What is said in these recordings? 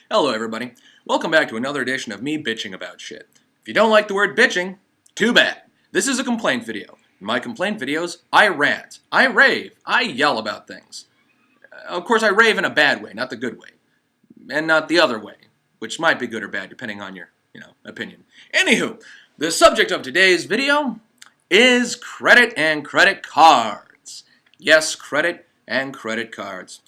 Hello everybody, welcome back to another edition of me bitching about shit. If you don't like the word bitching, too bad. This is a complaint video. In my complaint videos, I rant, I rave, I yell about things. Of course I rave in a bad way, not the good way. And not the other way, which might be good or bad depending on your, opinion. Anywho, the subject of today's video is credit and credit cards. Yes, credit and credit cards.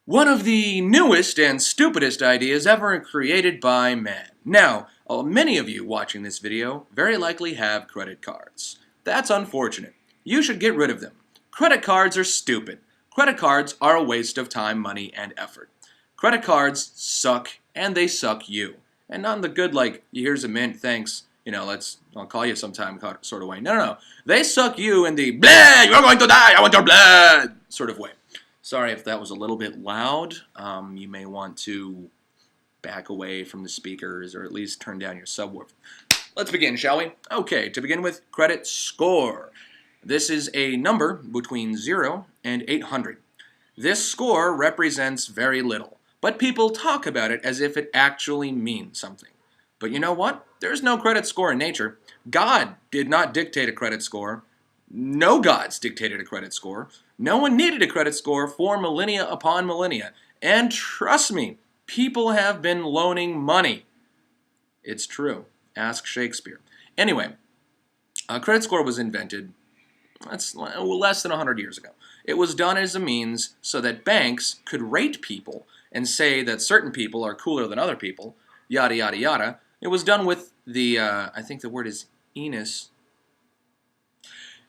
One of the newest and stupidest ideas ever created by man. Now, many of you watching this video very likely have credit cards. That's unfortunate. You should get rid of them. Credit cards are stupid. Credit cards are a waste of time, money, and effort. Credit cards suck, and they suck you. And not in the good, like, here's a mint, thanks, I'll call you sometime sort of way. No. They suck you in the, blood, you're going to die, I want your blood, sort of way. Sorry if that was a little bit loud. You may want to back away from the speakers or at least turn down your subwoofer. Let's begin, shall we? Okay, to begin with, credit score. This is a number between 0 and 800. This score represents very little, but people talk about it as if it actually means something. But you know what? There's no credit score in nature. God did not dictate a credit score. No gods dictated a credit score. No one needed a credit score for millennia upon millennia. And trust me, people have been loaning money. It's true. Ask Shakespeare. Anyway, a credit score was invented less than 100 years ago. It was done as a means so that banks could rate people and say that certain people are cooler than other people, yada, yada, yada. It was done with the, I think the word is Enos.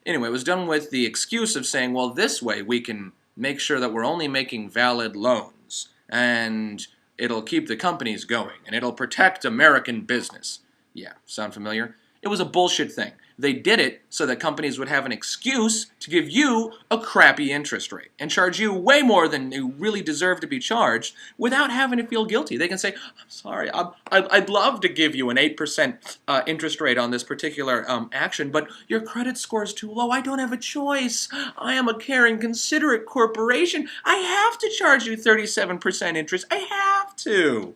Anyway, it was done with the excuse of saying, well, this way we can make sure that we're only making valid loans, and it'll keep the companies going, and it'll protect American business. Yeah, sound familiar? It was a bullshit thing. They did it so that companies would have an excuse to give you a crappy interest rate and charge you way more than you really deserve to be charged without having to feel guilty. They can say, I'm sorry, I'd love to give you an 8% interest rate on this particular action, but your credit score is too low. I don't have a choice. I am a caring, considerate corporation. I have to charge you 37% interest. I have to.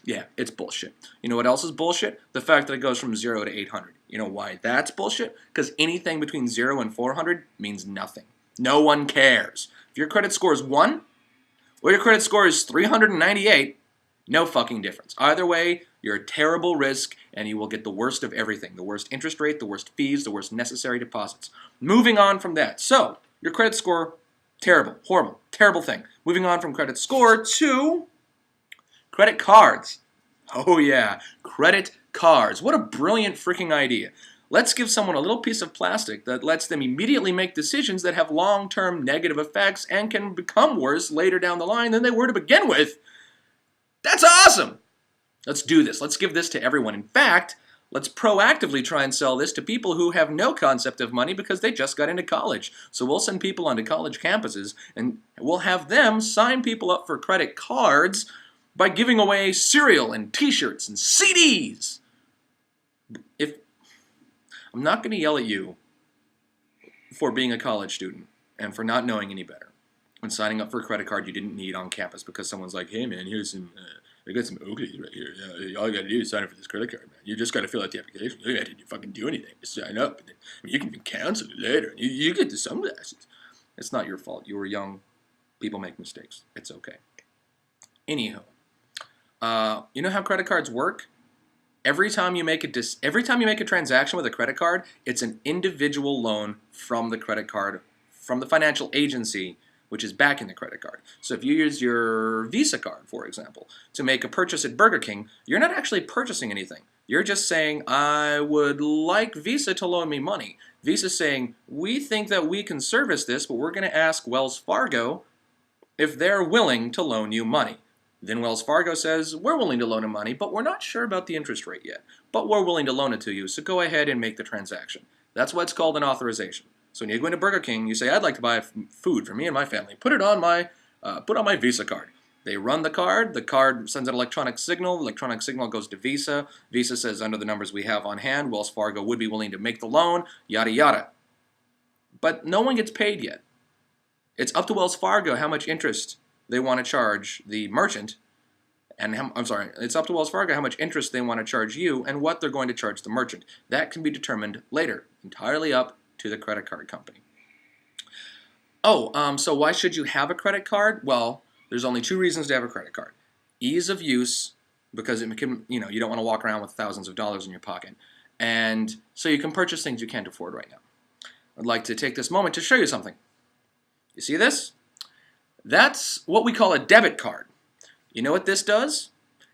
Yeah, it's bullshit. You know what else is bullshit? The fact that it goes from 0 to 800. You know why that's bullshit? Because anything between 0 and 400 means nothing. No one cares. If your credit score is 1, or your credit score is 398, no fucking difference. Either way, you're a terrible risk, and you will get the worst of everything. The worst interest rate, the worst fees, the worst necessary deposits. Moving on from that. So, your credit score, terrible, horrible, terrible thing. Moving on from credit score to credit cards. Oh yeah, credit cards. What a brilliant freaking idea. Let's give someone a little piece of plastic that lets them immediately make decisions that have long-term negative effects and can become worse later down the line than they were to begin with. That's awesome! Let's do this. Let's give this to everyone. In fact, let's proactively try and sell this to people who have no concept of money because they just got into college. So we'll send people onto college campuses and we'll have them sign people up for credit cards by giving away cereal and t-shirts and CDs. I'm not going to yell at you for being a college student and for not knowing any better when signing up for a credit card you didn't need on campus because someone's like, hey man, here's some, I got some Oakleys right here. All you got to do is sign up for this credit card, man. You just got to fill out the application. You don't have to fucking do anything. Just sign up. And then, you can cancel it later. You get the sunglasses. It's not your fault. You were young. People make mistakes. It's okay. Anywho. You know how credit cards work? Every time you make a transaction with a credit card, it's an individual loan from the credit card, from the financial agency, which is backing the credit card. So if you use your Visa card, for example, to make a purchase at Burger King, you're not actually purchasing anything. You're just saying, I would like Visa to loan me money. Visa's saying, we think that we can service this, but we're going to ask Wells Fargo if they're willing to loan you money. Then Wells Fargo says, we're willing to loan him money, but we're not sure about the interest rate yet. But we're willing to loan it to you, so go ahead and make the transaction. That's what's called an authorization. So when you go into Burger King, you say, I'd like to buy food for me and my family. Put it on my Visa card. They run the card sends an electronic signal goes to Visa. Visa says, under the numbers we have on hand, Wells Fargo would be willing to make the loan, yada yada. But no one gets paid yet. It's up to Wells Fargo how much interest they want to charge the merchant and it's up to Wells Fargo how much interest they want to charge you and what they're going to charge the merchant. That can be determined later, entirely up to the credit card company. So why should you have a credit card? Well, there's only two reasons to have a credit card. Ease of use, because it can, you don't want to walk around with thousands of dollars in your pocket. And so you can purchase things you can't afford right now. I'd like to take this moment to show you something. You see this? That's what we call a debit card. You know what this does?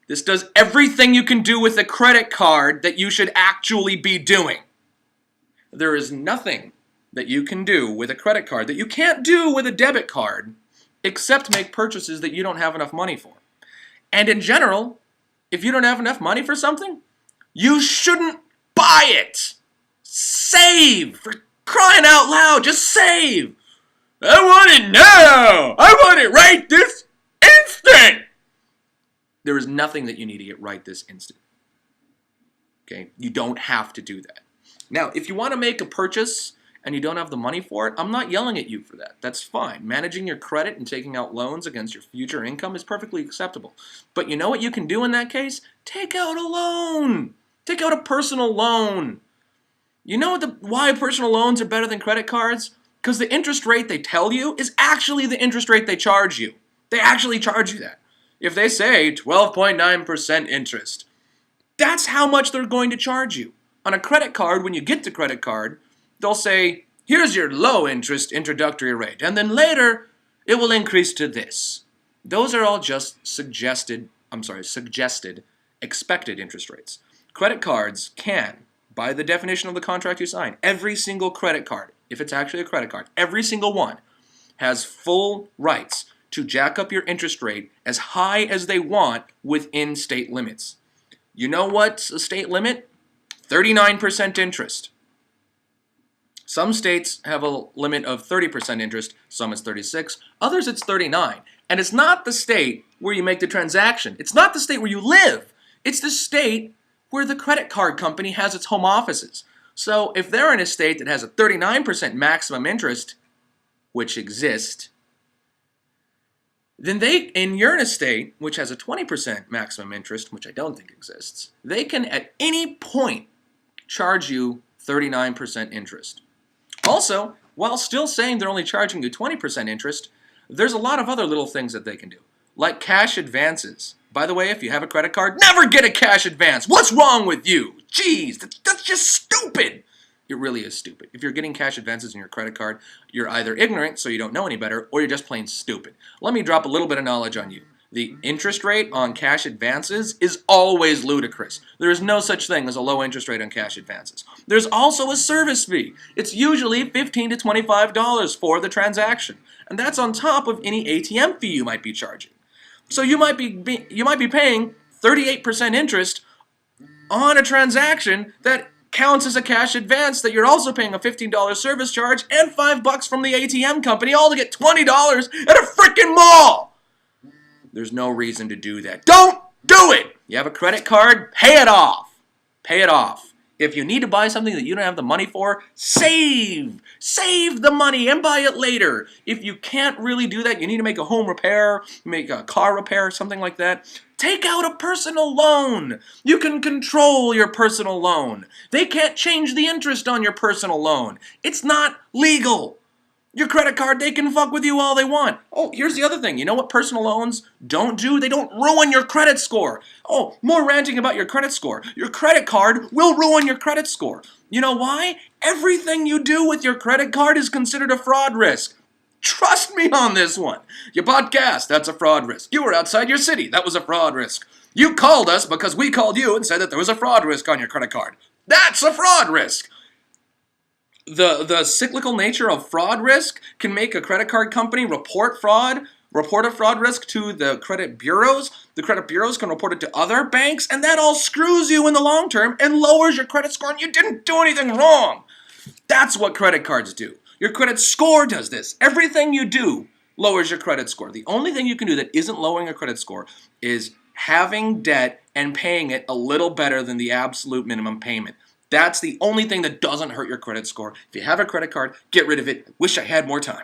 This does everything you can do with a credit card that you should actually be doing. There is nothing that you can do with a credit card that you can't do with a debit card except make purchases that you don't have enough money for. And in general, if you don't have enough money for something, you shouldn't buy it. Save! For crying out loud, just save! I want it now! I want it right this instant! There is nothing that you need to get right this instant. Okay? You don't have to do that. Now, if you want to make a purchase and you don't have the money for it, I'm not yelling at you for that. That's fine. Managing your credit and taking out loans against your future income is perfectly acceptable. But you know what you can do in that case? Take out a loan. Take out a personal loan. You know why personal loans are better than credit cards? Because the interest rate they tell you is actually the interest rate they charge you. They actually charge you that. If they say 12.9% interest, that's how much they're going to charge you. On a credit card, when you get the credit card, they'll say, here's your low interest introductory rate, and then later it will increase to this. Those are all just suggested expected interest rates. Credit cards can, by the definition of the contract you sign, every single credit card, if it's actually a credit card, every single one has full rights to jack up your interest rate as high as they want within state limits. You know what's a state limit? 39% interest. Some states have a limit of 30% interest, some it's 36, others it's 39. And it's not the state where you make the transaction. It's not the state where you live. It's the state where the credit card company has its home offices. So if they're in a state that has a 39% maximum interest, which exists, then you're in a state which has a 20% maximum interest, which I don't think exists. They can at any point charge you 39% interest. Also, while still saying they're only charging you 20% interest, there's a lot of other little things that they can do, like cash advances. By the way, if you have a credit card, never get a cash advance. What's wrong with you? Jeez, that's just stupid. It really is stupid. If you're getting cash advances in your credit card, you're either ignorant, so you don't know any better, or you're just plain stupid. Let me drop a little bit of knowledge on you. The interest rate on cash advances is always ludicrous. There is no such thing as a low interest rate on cash advances. There's also a service fee. It's usually $15 to $25 for the transaction, and that's on top of any ATM fee you might be charging. So you might be paying 38% interest on a transaction that counts as a cash advance that you're also paying a $15 service charge and $5 from the ATM company, all to get $20 at a freaking mall. There's no reason to do that. Don't do it! You have a credit card, pay it off. Pay it off. If you need to buy something that you don't have the money for, save! Save the money and buy it later. If you can't really do that, you need to make a home repair, make a car repair, something like that, take out a personal loan. You can control your personal loan. They can't change the interest on your personal loan. It's not legal. Your credit card, they can fuck with you all they want. Oh, here's the other thing. You know what personal loans don't do? They don't ruin your credit score. Oh, more ranting about your credit score. Your credit card will ruin your credit score. You know why? Everything you do with your credit card is considered a fraud risk. Trust me on this one. You bought gas, that's a fraud risk. You were outside your city, that was a fraud risk. You called us because we called you and said that there was a fraud risk on your credit card. That's a fraud risk. The cyclical nature of fraud risk can make a credit card company report a fraud risk to the credit bureaus. The credit bureaus can report it to other banks, and that all screws you in the long term and lowers your credit score, and you didn't do anything wrong. That's what credit cards do. Your credit score does this. Everything you do lowers your credit score. The only thing you can do that isn't lowering your credit score is having debt and paying it a little better than the absolute minimum payment. That's the only thing that doesn't hurt your credit score. If you have a credit card, get rid of it. Wish I had more time.